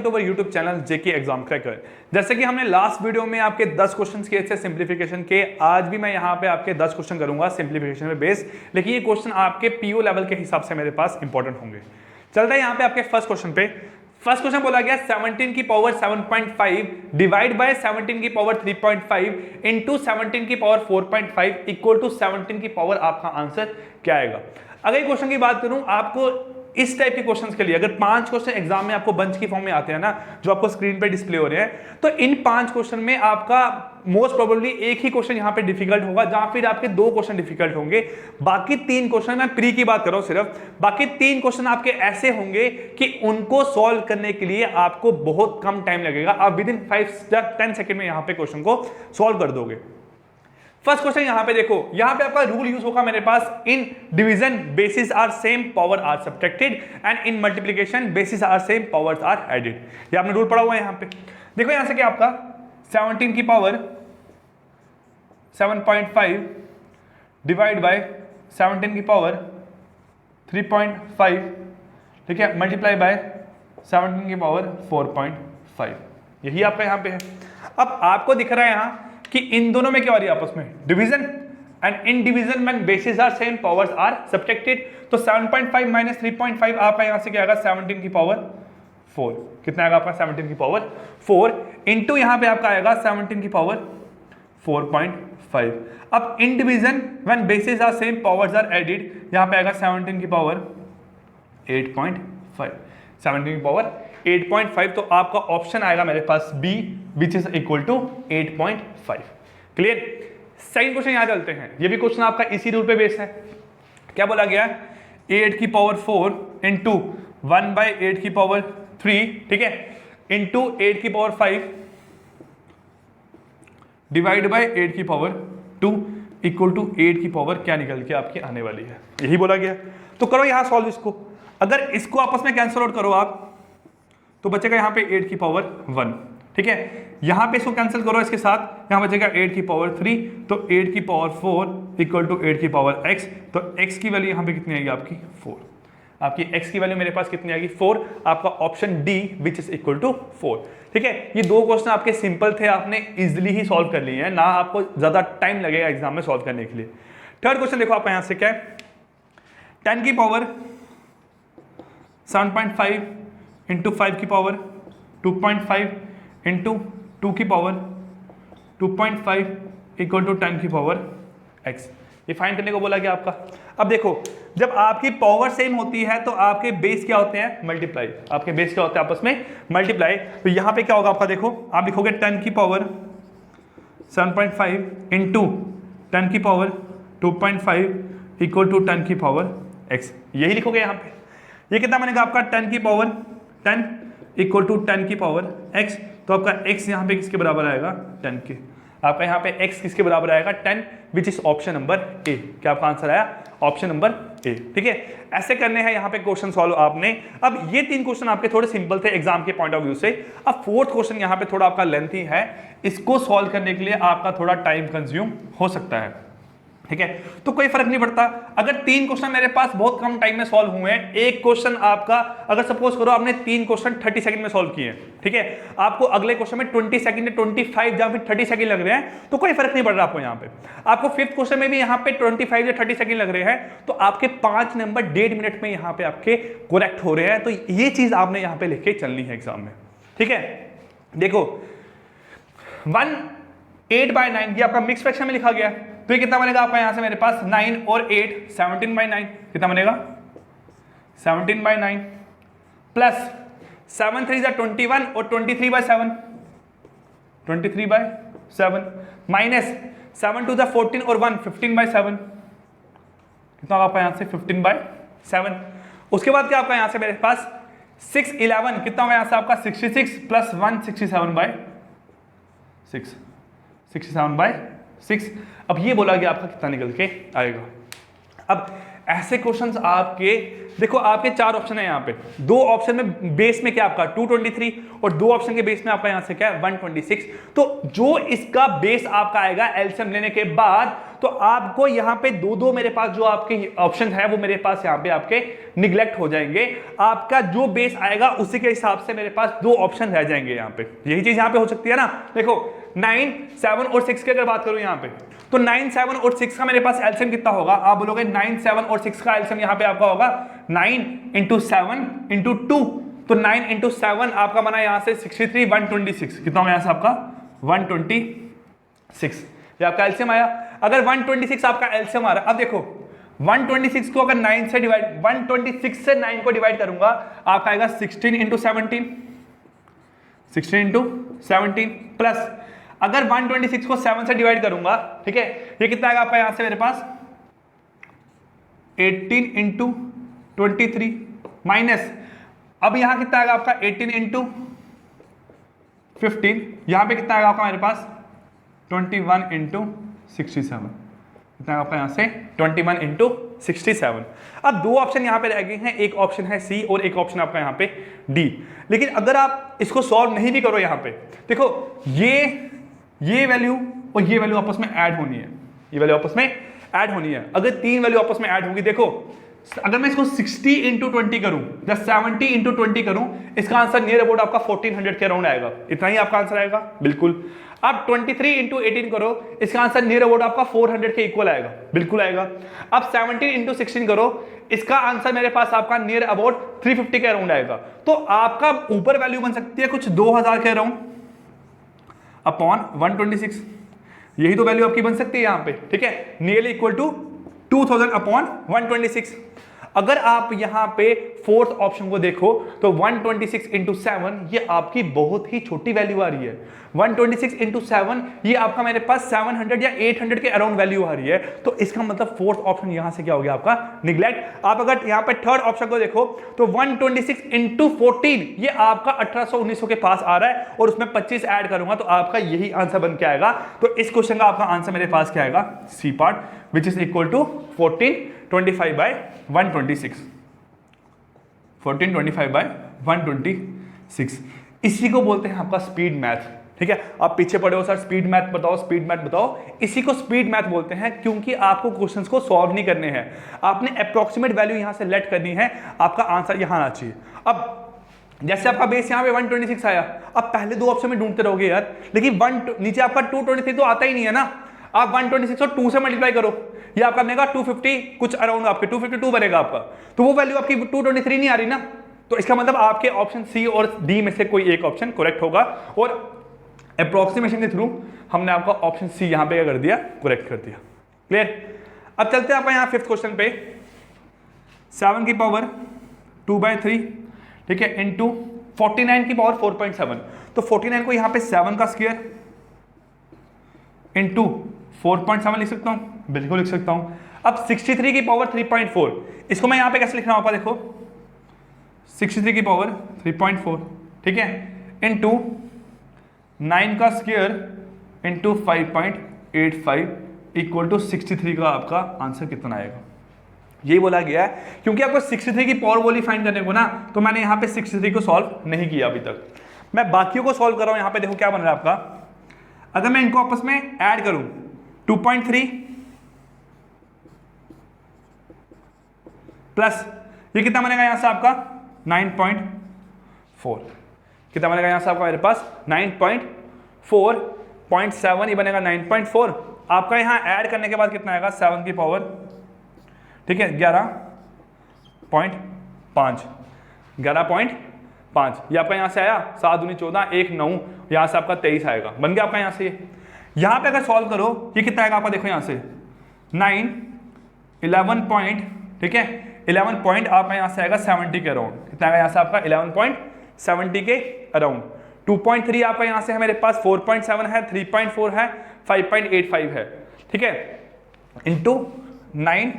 To our YouTube channel JK exam cracker. जैसे कि हमने लास्ट वीडियो में आपके 10 क्वेश्चंस किए थे सिंप्लीफिकेशन के, आज भी मैं यहाँ पे आपके 10 क्वेश्चन करूंगा सिंप्लीफिकेशन में बेस, लेकिन ये क्वेश्चन आपके पीओ लेवल के हिसाब से मेरे पास इंपॉर्टेंट होंगे। चलते हैं यहाँ पे आपके फर्स्ट क्वेश्चन पे। फर्स्ट क्वेश्चन बोला गया 17 की पावर 7.5 डिवाइड बाय 17 की पावर 3.5 इंटू 17 की पावर 4.5 इक्वल टू 17 की पावर आपका आंसर क्या आएगा। अगर ये क्वेश्चन की बात करूं, आपको इस टाइप के क्वेश्चंस के लिए अगर 5 क्वेश्चन एग्जाम में आपको बंच की फॉर्म में आते हैं ना, जो आपको स्क्रीन पे डिस्प्ले हो रहे हैं, तो इन 5 क्वेश्चन में आपका मोस्ट प्रोबेबली एक ही क्वेश्चन यहाँ पे डिफिकल्ट होगा, जहां फिर आपके 2 क्वेश्चन डिफिकल्ट होंगे। बाकी 3 क्वेश्चन, मैं प्री की बात कर रहा हूं सिर्फ, बाकी 3 क्वेश्चन आपके ऐसे होंगे कि उनको सॉल्व करने के लिए आपको बहुत कम टाइम लगेगा। आप विद इन 5 या 10 सेकंड में यहाँ पे क्वेश्चन को सॉल्व कर दोगे। फर्स्ट क्वेश्चन यहां पे देखो, यहां पे आपका रूल यूज होगा मेरे पास, in division bases are same power are subtracted and in multiplication bases are same powers are added. ये आपने रूल पढ़ा हुआ है यहां पे। देखो यहां से क्या आपका 17 की पावर 7.5 डिवाइड बाय 17 की पावर 3.5, ठीक है, मल्टीप्लाई बाय 17 की पावर 4.5, यही आपका यहां पे है। अब आपको दिख रहा है यहां कि इन दोनों में क्या हो रही है आपस में division, and in division when bases are same powers are subtracted. तो 7.5 माइनस 3.5 आपका यहां से क्या आएगा 17 की पावर 4, कितना आएगा आपका 17 की पावर 4 इंटू यहां पे आपका आएगा 17 की पावर 4.5। अब in division when bases are same powers are added, यहां पे आएगा 17 की पावर 8.5, 17 की पावर 8.5। तो आपका ऑप्शन आएगा मेरे पास B, which is equal to 8.5। Clear. Second question यहां चलते हैं। ये भी क्वेश्चन आपका इसी रूल पे बेस है। क्या बोला गया, 8 की पावर 4 इंटू 1 बाई 8 की पावर 3, ठीक है, इंटू 8 की पावर 5 डिवाइड बाई 8 की पावर 2 इक्वल टू 8 की पावर क्या निकल के आपकी आने वाली है, यही बोला गया। तो करो यहां सॉल्व इसको। अगर इसको आपस में कैंसिल आउट करो आप, तो बचेगा यहां पे 8 की पावर 1, ठीक है। यहां पे इसको कैंसिल करो इसके साथ, यहां बचेगा 8 की पावर 3, तो 8 की पावर 4 इक्वल टू 8 की पावर x। तो x की वैल्यू यहां पे कितनी आएगी आपकी 4। आपकी x की वैल्यू मेरे पास कितनी आएगी 4। आपका option D which is equal to 4, ठीक है। ये 2 क्वेश्चन आपके सिंपल थे, आपने इजिली ही सॉल्व कर लिए हैं, ना आपको ज्यादा टाइम लगेगा एग्जाम में सॉल्व करने के लिए। थर्ड क्वेश्चन देखो आप यहां से क्या है, 10 की पावर 7.5 इंटू 5 की पावर 2.5 इंटू 2 की पावर 2.5 इक्वल टू 10 की पावर x। ये फाइंड करने को बोला गया आपका। अब देखो, जब आपकी पावर सेम होती है तो आपके बेस क्या होते हैं, मल्टीप्लाई। आपके बेस क्या होते हैं आपस में, मल्टीप्लाई। तो यहां पे क्या होगा आपका, देखो आप लिखोगे 10 की पावर 7.5 इंटू 10 की पावर 2.5 इक्वल टू 10 की पावर x, यही लिखोगे यहां पे। ये कितना बनेगा आपका 10 की पावर 10 इक्वल टू 10 की पावर x। तो आपका x यहाँ पे किसके बराबर आएगा 10 के। आपका यहाँ पे x किसके बराबर आएगा 10, विच इज ऑप्शन नंबर ए। क्या आपका आंसर आया ऑप्शन नंबर ए, ठीक है। ऐसे करने हैं यहाँ पे क्वेश्चन सॉल्व आपने। अब ये 3 क्वेश्चन आपके थोड़े सिंपल थे एग्जाम के पॉइंट ऑफ व्यू से। अब फोर्थ क्वेश्चन यहाँ पे थोड़ा आपका लेंथी है, इसको सॉल्व करने के लिए आपका थोड़ा टाइम कंज्यूम हो सकता है, ठीक है। तो कोई फर्क नहीं पड़ता। अगर 3 क्वेश्चन मेरे पास बहुत कम टाइम में सॉल्व हुए हैं, एक क्वेश्चन आपका अगर सपोज करो आपने 3 क्वेश्चन 30 सेकंड में सॉल्व किए हैं, ठीक है, आपको अगले क्वेश्चन में 20 सेकंड, 25 या फिर 30 सेकंड लग रहे हैं, तो कोई फर्क नहीं पड़ रहा आपको। यहाँ पे आपको 5th क्वेश्चन में भी यहाँ पे 25 या 30 सेकंड लग रहे हैं, तो आपके 5 नंबर 1.5 मिनट में यहाँ पे आपके करेक्ट हो रहे हैं। तो ये चीज आपने यहाँ पे लेके चलनी है एग्जाम में, ठीक है। देखो 8/9 ये आपका मिक्स फ्रैक्शन में लिखा गया, तो ये कितना बनेगा आपका यहां से मेरे पास 9 और 8 17/9, कितना बनेगा 17/9 प्लस 7 3 21 और 23/7 23/7 माइनस 7 2 14 और 1 15/7, कितना होगा आपका यहां से 15/7। उसके बाद क्या आपका यहां से मेरे पास 6 11 कितना होगा यहां से आपका 66 प्लस 1 67/6 67/6। अब ये बोला गया आपका कितना निकल के आएगा। अब ऐसे क्वेश्चंस आपके देखो, आपके 4 ऑप्शन है यहाँ पे। 2 ऑप्शन में बेस में क्या आपका 223 और 2 ऑप्शन के बेस में आपका यहाँ से क्या है 126। तो जो इसका बेस आपका आएगा एलसीएम लेने के बाद, तो आपको यहाँ पे दो मेरे पास जो आपके ऑप्शन है वो मेरे पास यहाँ पे आपके निगलेक्ट हो जाएंगे। आपका जो बेस आएगा उसी के हिसाब से मेरे पास 2 ऑप्शन रह जाएंगे यहाँ पे। यही चीज यहाँ पे हो सकती है ना। देखो 9, 7 और 6 की अगर बात करूं यहाँ पे, तो 9, 7 और 6 का मेरे पास एलसीएम कितना होगा? आप बोलोगे 9, 7 और 6 का एलसीएम यहाँ पे आपका होगा 9 × 7 × 2। तो 9 × 7 आपका बना यहाँ से 63, 126 कितना होगा यहाँ से आपका 126, ये आपका एलसीएम आया। अगर 126 आपका एलसीएम आ रहा है, अब देखो 126 को अगर 9 से डिवाइड 126 से 9 को डिवाइड करूंगा आपका आएगा 16 × 17, 16 × 17 प्लस अगर 126 को 7 से डिवाइड करूंगा, ठीक है, ये कितना आएगा आपका यहां से मेरे पास 18 × 23 माइनस अब यहां कितना आएगा आपका 18 × 15, यहां पे कितना आएगा आपका मेरे पास 21 × 67, कितना आपका यहां से 21 × 67। अब 2 ऑप्शन यहां पे रह गए हैं, एक ऑप्शन है सी और एक ऑप्शन आपका यहां पे डी। लेकिन अगर आप इसको सॉल्व नहीं भी करो, यहां पे देखो ये वैल्यू और ये वैल्यू आपस में ऐड होनी है, ये वैल्यू आपस में ऐड होनी है। अगर 3 वैल्यू आपस में ऐड होंगी, देखो अगर मैं इसको 60 × 20 करूं या 70 × 20 करूं, इसका आंसर नियर अबाउट आपका 1400 के अराउंड आएगा। इतना ही आपका आंसर आएगा बिल्कुल। अब 23 × 18 करो, इसका आंसर नियर अबाउट आपका 400 के इक्वल आएगा, बिल्कुल आएगा। अब 17 × 16 करो, इसका आंसर मेरे पास आपका नियर अबाउट 350 के अराउंड आएगा। तो आपका ऊपर वैल्यू बन सकती है कुछ 2000 के अराउंड अपॉन 126, यही तो वैल्यू आपकी बन सकती है यहां पे, ठीक है, नियरली इक्वल टू 2000 अपॉन 126। अगर आप यहां पे 4th ऑप्शन को देखो तो 126 × 7 ये आपकी बहुत ही छोटी वैल्यू आ रही है। 126 × 7 ये आपका मेरे पास 700 या 800 के अराउंड वैल्यू आ रही है। तो इसका मतलब 4th ऑप्शन यहां से क्या हो गया आपका निगलेक्ट। आप अगर यहां पे 3rd ऑप्शन को देखो तो 126 × 14 ये आपका 1800-1900 के पास आ रहा है और उसमें 25 ऐड करूंगा तो आपका यही आंसर बन के आएगा। तो इस क्वेश्चन का आपका आंसर मेरे पास क्या आएगा, C part, which is equal to 1425/126, 1425/126। इसी को बोलते हैं आपका स्पीड मैथ, ठीक है। आप पीछे पड़े हो सर स्पीड मैथ बताओ, स्पीड मैथ बताओ, इसी को स्पीड मैथ बोलते हैं क्योंकि आपको क्वेश्चंस को सॉल्व नहीं करने हैं, आपने अप्रोक्सीमेट वैल्यू यहां से लेट करनी है, आपका आंसर यहां आना चाहिए। अब जैसे आपका बेस यहाँ पे 126 आया, अब पहले 2 ऑप्शन में ढूंढते रहोगे यार, लेकिन नीचे आपका 223 तो आता ही नहीं है ना। आप 126 और 2 से मल्टीप्लाई करो, ये आपका बनेगा 250 कुछ अराउंड, आपके 252 बनेगा आपका, तो वो वैल्यू आपकी 223 नहीं आ रही ना। तो इसका मतलब आपके ऑप्शन सी और डी में से कोई एक ऑप्शन करेक्ट होगा और अप्रोक्सीमेशन के थ्रू हमने आपका ऑप्शन सी यहां पे क्या कर दिया, करेक्ट कर दिया। क्लियर। अब चलते हैं आप यहां 5th क्वेश्चन पे, 7 की पावर 2/3, ठीक है, इंटू 49 की पावर 4.7। तो 49 को यहां पे 7 का स्क्वायर इंटू 4.7 लिख सकता हूं, बिल्कुल लिख सकता हूं। अब 63 की पावर 3.4, इसको मैं यहां पे कैसे लिख रहा हूं आपका देखो, 63 की पावर 3.4, ठीक है, इंटू 9 का स्क्वायर इंटू 5.85 इक्वल टू 63 का आपका आंसर कितना आएगा। यही बोला गया है क्योंकि आपको 63 की पावर वैल्यू फाइंड करने को ना, तो मैंने यहां पे 63 को सॉल्व नहीं किया अभी तक, मैं बाकियों को सॉल्व कर रहा हूं। यहां पे देखो क्या बन रहा है आपका, अगर मैं इनको आपस में ऐड करूं 2.3 प्लस ये कितना बनेगा यहां से आपका 9.4, कितना बनेगा यहां से आपका मेरे पास 9.4.7, ये बनेगा 9.4। आपका यहां ऐड करने के बाद कितना आएगा 7 की पावर, ठीक है, 11.5, 11.5, ये आपका यहां से आया 7 दूनी 14, 1 9, यहां से आपका 23 आएगा, बन गया आपका यहां से। यहां पे अगर सॉल्व करो ये कितना आएगा आपका देखो यहां से 9 11 पॉइंट, ठीक है, 11 पॉइंट आपका यहां से आएगा 70 के अराउंड, कितना आएगा यहां से आपका 11.70 के अराउंड। 2.3 आपका यहां से है मेरे पास 4.7 है, 3.4 है, 5.85 है, ठीक है, इंटू 9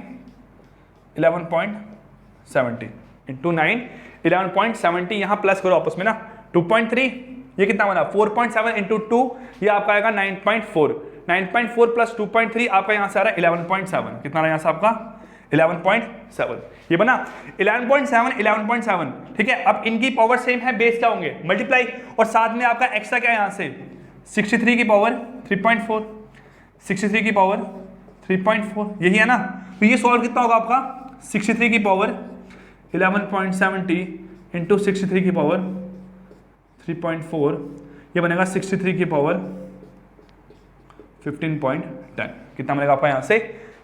11.70 इंटू 9 11.70, यहां प्लस करो आपस में ना, 2.3 ये कितना बना 4.7 इंटू 2, ये आपका आएगा 9.4, 9.4 प्लस 2.3 आपका यहां से आ रहा है 11.7, कितना रहा यहां से आपका 11.7, ये बना 11.7 11.7, ठीक है। अब इनकी पावर सेम है, बेस क्या होंगे मल्टीप्लाई, और साथ में आपका एक्स्ट्रा क्या है यहां से 63 की पावर 3.4, 63 की पावर 3.4 यही है ना। तो ये सॉल्व कितना होगा आपका 63 की पावर 11.70 इंटू 63 की पावर 3.4, ये बनेगा 63 की पावर 15.10। कितना बनेगा आपका यहाँ से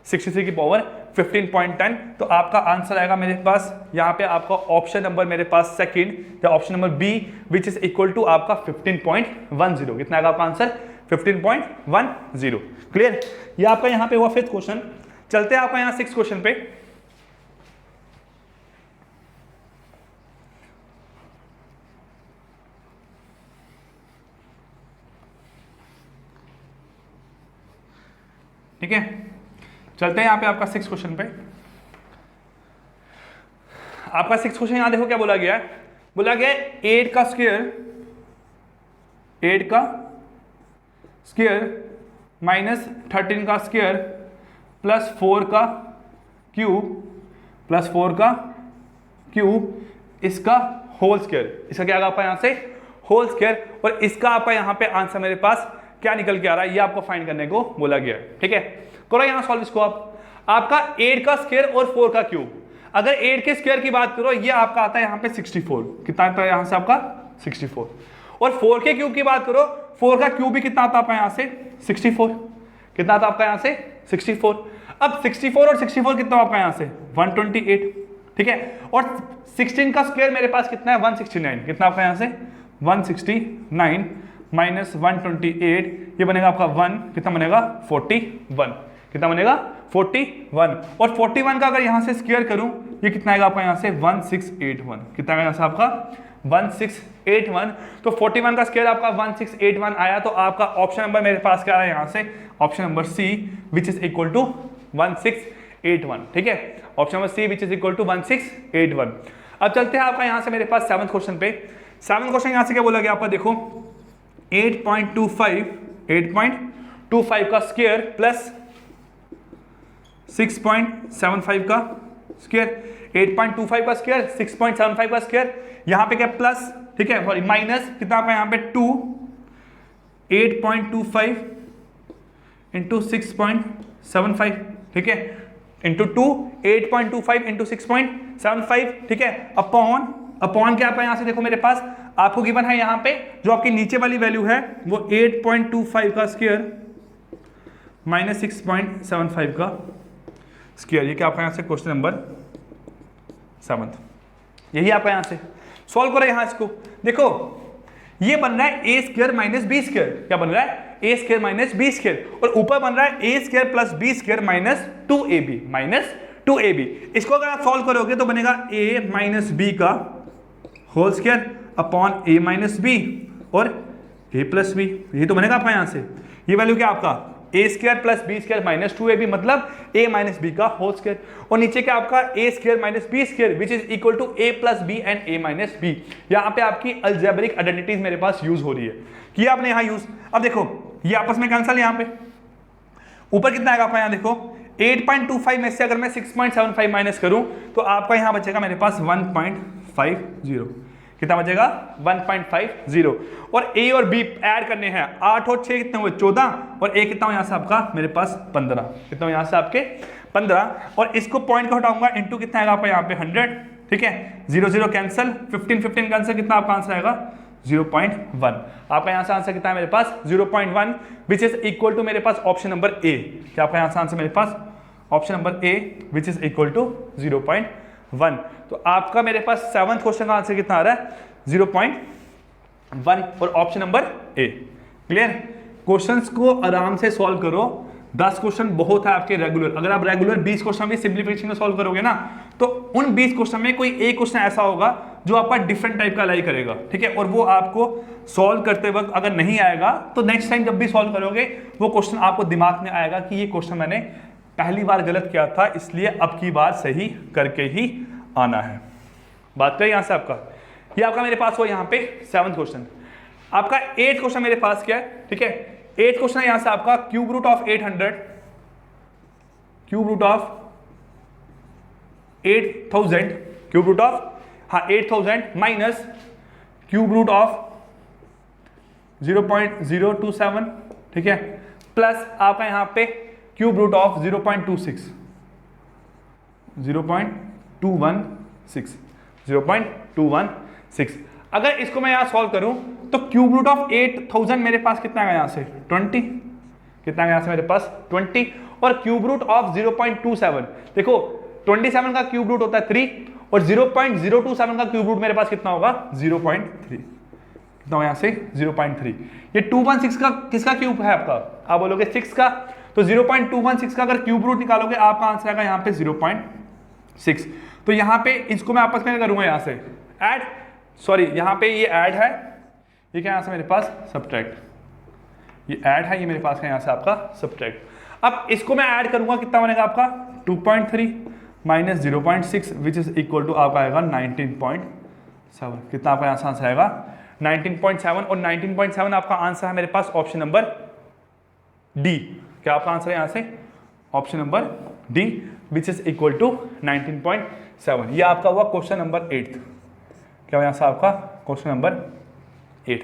63 की पावर 15.10। तो आपका आंसर आएगा मेरे पास यहाँ पे आपका ऑप्शन नंबर मेरे पास सेकंड या option number B which is equal to आपका 15.10। कितना आएगा आपका आंसर 15.10। क्लियर, ये आपका यहाँ पे हुआ 5th क्वेश्चन। चलते हैं आपका यहाँ 6th क्वेश्चन पे। ठीक है, चलते हैं यहाँ पे आपका 6th क्वेश्चन पे। आपका 6th क्वेश्चन यहाँ देखो क्या बोला गया है, बोला गया 8 का स्क्वायर माइनस 13 का स्क्वायर प्लस 4 का क्यूब इसका होल स्क्वायर। इसका क्या आएगा आपका यहाँ से होल स्क्वायर, और इसका आपका यहाँ पे आंसर मेरे पास क्या निकल के आ रहा है, ये आपको फाइंड करने को बोला गया है। ठीक है, करो यहाँ सॉल्व इसको आपका 8 का स्क्वायर और 4 का क्यूब। अगर 8 के स्क्वायर की बात करो, ये आपका आता है यहाँ पे 64। कितना आता है यहाँ से आपका 64। और 4 के क्यूब की बात करो, 4 का क्यूब भी कितना आता है आपका यहाँ से 64। कितना आता है आपका यहाँ से 64। अब 64 और 64 कितना आपका यहाँ से 128। ठीक है, और 16 का स्क्वायर मेरे पास कितना है 169। कितना आपका यहाँ से 169 माइनस 128, ये बनेगा आपका 1, कितना बनेगा 41। कितना बनेगा 41। और 41 का अगर यहाँ से स्क्वायर करूं, ये कितना आएगा आपका यहाँ से 1681। कितना आएगा यहाँ से आपका 1681। तो 41 का स्क्वायर आपका 1681 आया। तो आपका ऑप्शन नंबर मेरे पास क्या आया यहाँ से, option number C which is equal to 1681। ठीक है, option number C which is equal to 1681। अब चलते हैं आपका यहाँ से मेरे पास 7th क्वेश्चन पे। 7th क्वेश्चन यहाँ से क्या बोला गया आपका, देखो 8.25 का स्क्वायर प्लस 6.75 का स्क्वायर। 8.25 का स्क्वायर 6.75 का स्क्वायर, यहाँ पे क्या प्लस, ठीक है, सॉरी माइनस कितना आपका यहाँ पे 2, 8.25 इंटू 6.75। ठीक है, इंटू 2, 8.25 इंटू 6.75। ठीक है, अपॉन क्या आपका यहाँ से देखो मेरे पास आपको गिवन है यहाँ पे जो आपकी नीचे वाली वैल्यू है वो 8.25 का स्क्वायर माइनस 6.75 का स्क्वायर। ये क्या आपका यहाँ से क्वेश्चन नंबर 7th, यही आपका यहाँ से सॉल्व करो। यहाँ इसको देखो, ये बन रहा है a square minus B square. क्या बन रहा है a square minus B square, और ऊपर बन रहा है a square plus B square minus 2ab। इसको अगर आप सॉल्व करोगे तो बनेगा a माइनस बी का whole square upon a minus b और a प्लस बी। यही तो बनेगा आपका यहाँ से। ये वैल्यू क्या आपका a square plus B square minus 2ab, मतलब a माइनस बी का होल स्क्वायर। और नीचे क्या आपका a square minus B square which is equal to a plus b and a minus b. यहाँ पे आपकी अलजेब्रिक आइडेंटिटीज मेरे पास यूज हो रही है, कि आपने यहाँ यूज। अब देखो ये आपस में कैंसल, यहाँ पे ऊपर कितना आएगा आपका, यहाँ देखो 8.25 में से अगर मैं 6.75 माइनस करूं तो आपका यहां बचेगा मेरे पास 1.50। कितना बचेगा 1.50। और a और b ऐड करने हैं, 8 और 6 कितने हुए 14, और a कितना यहां से आपका मेरे पास 15। कितना यहां से आपके 15, और इसको पॉइंट को हटाऊंगा इंटू कितना आएगा आपका यहाँ पे 100। ठीक है, 0 0 कैंसिल, 15 कैंसिल, कितना आपका आंसर आएगा 0.1। आपका यहाँ से आंसर कितना है मेरे पास 0.1 विच इज इक्वल टू मेरे पास ऑप्शन नंबर ए। क्या आपका यहाँ से आंसर मेरे पास option number A which is equal to 0.1। तो आपका मेरे पास 7th क्वेश्चन का आंसर कितना आ रहा है 0.1 और ऑप्शन नंबर ए। क्लियर, क्वेश्चंस को आराम से सॉल्व करो। 10 क्वेश्चन बहुत है आपके रेगुलर। अगर आप रेगुलर 20 क्वेश्चन भी सिंप्लीफिकेशन में सॉल्व करोगे ना, तो उन 20 क्वेश्चन में कोई एक क्वेश्चन ऐसा होगा जो आपका डिफरेंट टाइप का लाई करेगा। ठीक है, और वो आपको सॉल्व करते वक्त अगर नहीं आएगा तो नेक्स्ट टाइम जब भी सॉल्व करोगे वो क्वेश्चन आपको दिमाग में आएगा कि ये क्वेश्चन मैंने पहली बार गलत किया था, इसलिए अब की बार सही करके ही आना है। बात करें यहां से आपका, ये आपका मेरे पास हो यहाँ पे 7th क्वेश्चन। आपका 8th क्वेश्चन मेरे पास क्या है, ठीक है, 8th क्वेश्चन है यहां से आपका cube root of 800, cube root of 8000, cube root of 8000 minus cube root of 0.027, ठीक है, प्लस आपका यहाँ पे क्यूब रूट ऑफ 0.26 0.216 0.216। अगर इसको मैं यहाँ सॉल्व करूं तो क्यूब रूट ऑफ 8000 मेरे पास कितना है यहाँ से 20, कितना है यहाँ से मेरे पास 20, और क्यूब रूट ऑफ 0.27, देखो 27 का क्यूब रूट होता है 3 और 0.027 का क्यूब रूट मेरे पास कितना होगा 0.3, कितना होगा यहाँ से 0.3। ये 216 का किसका क्यूब है आपका, आप बोलोगे 6 का, तो 0.216 का अगर क्यूब रूट निकालोगे आपका आंसर आएगा यहाँ पे 0.6। तो यहाँ पे इसको मैं आपस में करूंगा यहाँ से ऐड, सॉरी यहाँ पे ये ऐड है, ये क्या यहाँ से मेरे पास सब्ट्रैक्ट, ये ऐड है, ये मेरे पास है यहाँ से आपका सब्ट्रैक्ट। अब इसको मैं ऐड करूंगा, कितना बनेगा आपका 2.3 minus 0.6 which is equal to आपका आएगा 19.7, कितना आपका यहाँ से आंसर आएगा 19.7, और 19.7 आपका आंसर है मेरे पास ऑप्शन नंबर डी। क्या आपका आंसर है यहाँ से option number D which is equal to 19.7। ये आपका हुआ क्वेश्चन नंबर 8। क्या हुआ यहाँ से आपका क्वेश्चन नंबर 8,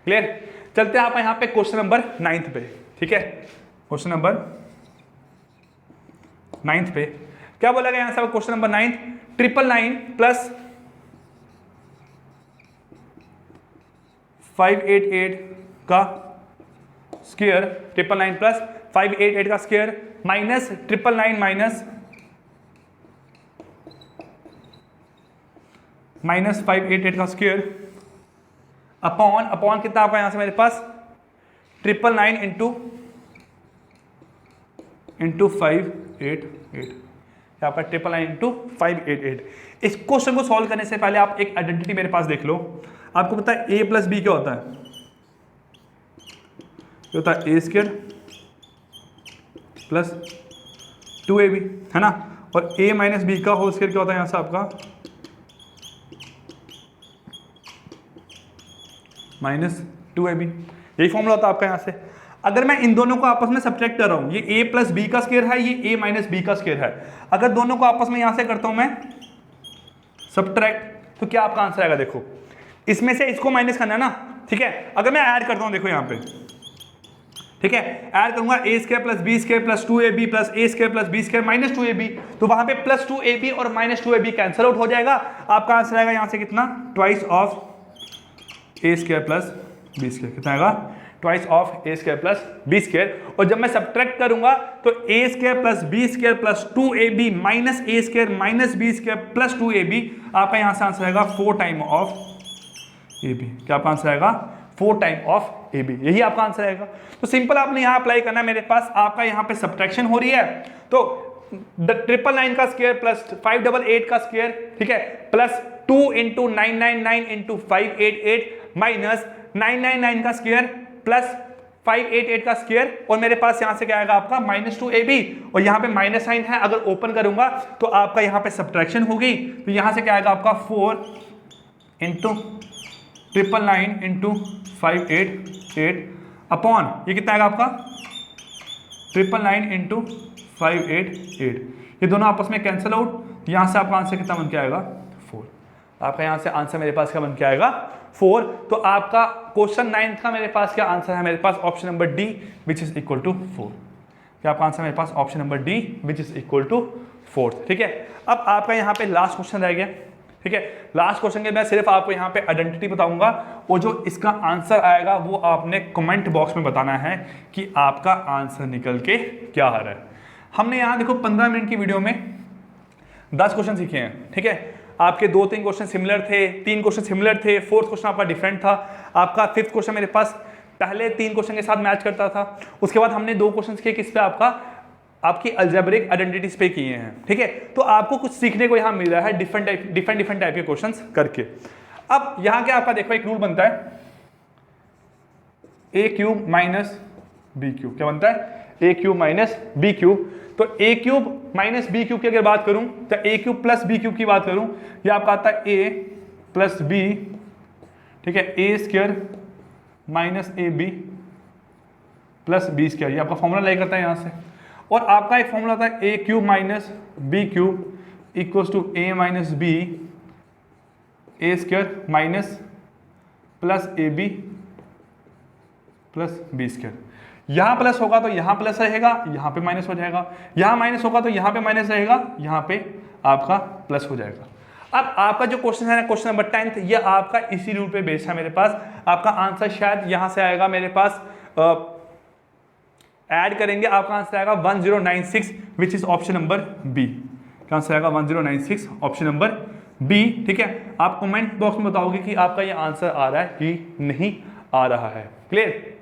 क्लियर। चलते हैं आप यहाँ पे क्वेश्चन नंबर 9 पे, ठीक है। क्वेश्चन नंबर 9 पे क्या बोला गया यहाँ से क्वेश्चन नंबर 9, 999 प्लस 588 का स्क्वायर, 999 प्लस 588 का स्क्वायर माइनस 999 माइनस 588 का स्क्वायर अपॉन कितना आपका यहां से मेरे पास 999 इंटू 588, आपका 999 इंटू 588। इस क्वेश्चन को सॉल्व करने से पहले आप एक आइडेंटिटी मेरे पास देख लो। आपको पता है a प्लस बी क्या होता है, क्या होता है a स्क्वायर प्लस 2ab, है ना, और a माइनस बी का होल स्क्वायर क्या होता है यहां से आपका माइनस 2ab। यही फॉर्मूला होता है आपका यहां से। अगर मैं इन दोनों को आपस में सब्ट्रैक्ट कर रहा हूं, ये a प्लस बी का स्क्वायर है, ये a माइनस बी का स्क्वायर है, अगर दोनों को आपस में यहां से करता हूं मैं सब्ट्रैक्ट, तो क्या आपका आंसर आएगा, देखो इसमें से इसको माइनस करना है ना, ठीक है। अगर मैं ऐड करता हूं, देखो यहां पे, ठीक है, ऐड करूंगा a square plus B square plus 2ab plus a square plus B square minus 2ab, तो वहां पे प्लस 2ab और माइनस 2ab कैंसिल आउट हो जाएगा। आपका आंसर आएगा यहां से कितना, twice of a square plus B square, कितना आएगा twice of a square plus B square. और जब मैं सब्ट्रैक्ट करूंगा तो a square plus B square plus 2ab minus a square minus B square plus 2ab, आपका यहां से आंसर आएगा 4 टाइम ऑफ ab। क्या आपका आंसर आएगा 4 टाइम ऑफ ab, यही आपका आंसर आएगा। तो सिंपल आपने यहां अप्लाई करना है, मेरे पास आपका यहां पे सब्ट्रैक्शन हो रही है, तो 999 का स्क्वायर प्लस 588 का स्क्वायर, ठीक है, प्लस 2 इंटू 999 इंटू 588 माइनस 999 का स्क्वायर प्लस 588 का स्क्वायर, और मेरे पास यहां से क्या आएगा आपका माइनस 2ab, और यहां पे माइनस साइन है, अगर ओपन करूंगा तो आपका यहां पे सब्ट्रैक्शन होगी, तो यहां से क्या आएगा आपका 4 इंटू 999 इंटू 588 अपॉन ये कितना आएगा आपका 999 इंटू 588, ये दोनों आपस में कैंसिल आउट, यहां से आपका आंसर कितना बन के आएगा 4। आपका यहां से आंसर मेरे पास क्या बन के आएगा 4। तो आपका क्वेश्चन 9 का मेरे पास क्या आंसर है, मेरे पास option number D which is equal to 4। क्या आपका आंसर मेरे पास option number D which is equal to 4, ठीक है। अब आपका यहाँ पे लास्ट क्वेश्चन रह गया, ठीक है। लास्ट क्वेश्चन के मैं सिर्फ आपको यहाँ पे आइडेंटिटी बताऊंगा, और जो इसका आंसर आएगा वो आपने कमेंट बॉक्स में बताना है कि आपका आंसर निकल के क्या आ रहा है। हमने यहाँ देखो 15 मिनट की वीडियो में 10 क्वेश्चन सीखे हैं, ठीक है। आपके 2-3 क्वेश्चन सिमिलर थे, 3 क्वेश्चन सिमिलर थे, 4th क्वेश्चन आपका डिफरेंट था, आपका 5th क्वेश्चन मेरे पास पहले 3 क्वेश्चन के साथ मैच करता था, उसके बाद हमने 2 क्वेश्चन किए किस पे, आपकी अलजेब्रिक आइडेंटिटीज पे किए हैं, ठीक है। तो आपको कुछ सीखने को यहाँ मिल रहा है डिफरेंट टाइप के क्वेश्चंस करके। अब यहाँ क्या आपका देखो एक रूल बनता है, a cube minus B cube, क्या बनता है a cube minus B cube. तो a cube minus B cube की अगर बात करूं तो a cube plus B cube की बात करूं, ये आपका आता है a प्लस बी, ठीक है, a square minus A B plus B square, ये आपका फॉर्मूला लाई करता है यहाँ से। और आपका एक फॉर्मूला था a cube minus B cube equals to a minus B A square minus plus A B plus B square. यहाँ प्लस होगा तो यहाँ प्लस रहेगा, यहाँ पे माइनस हो जाएगा, यहाँ माइनस होगा तो यहाँ पे माइनस रहेगा, यहाँ पे आपका प्लस हो जाएगा। अब आपका जो क्वेश्चन है ना, क्वेश्चन नंबर 10, ये आपका इसी रूल पे बेस्ड है मेरे पास। आपका आंसर शायद यहाँ से आएगा मेरे पास, ऐड करेंगे आपका आंसर आएगा 1096 which is option number B. Answer आएगा 1096 ऑप्शन नंबर बी। ठीक है, आप कमेंट बॉक्स में बताओगे कि आपका ये आंसर आ रहा है कि नहीं आ रहा है। क्लियर?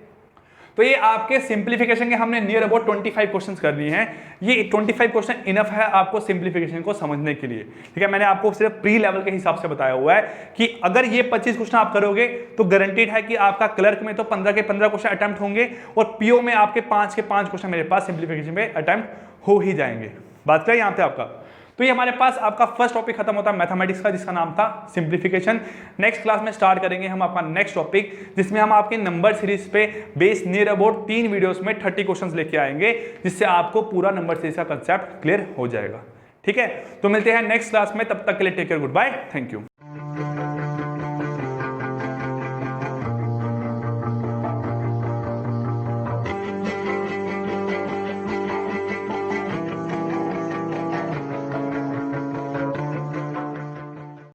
तो ये आपके सिंप्लीफिकेशन के हमने नियर अबाउट 25 क्वेश्चंस कर लिए हैं। ये 25 क्वेश्चन इनफ है आपको सिंप्लीफिकेशन को समझने के लिए। ठीक है, मैंने आपको सिर्फ प्री लेवल के हिसाब से बताया हुआ है कि अगर ये 25 क्वेश्चन आप करोगे तो गारंटीड है कि आपका क्लर्क में तो 15 के 15 क्वेश्चन अटेम्प्ट होंगे और पीओ में आपके 5 के 5 क्वेश्चन मेरे पास सिंप्लीफिकेशन में अटेम्प्ट हो ही जाएंगे। बात करें यहाँ पे आपका, तो ये हमारे पास आपका फर्स्ट टॉपिक खत्म होता है मैथमेटिक्स का, जिसका नाम था सिंप्लीफिकेशन। नेक्स्ट क्लास में स्टार्ट करेंगे हम आपका नेक्स्ट टॉपिक, जिसमें हम आपके नंबर सीरीज पे बेस नियर अबाउट 3 वीडियोस में 30 क्वेश्चंस लेके आएंगे, जिससे आपको पूरा नंबर सीरीज का कंसेप्ट क्लियर हो जाएगा। ठीक है, तो मिलते हैं नेक्स्ट क्लास में, तब तक के लिए take care, good bye, thank you.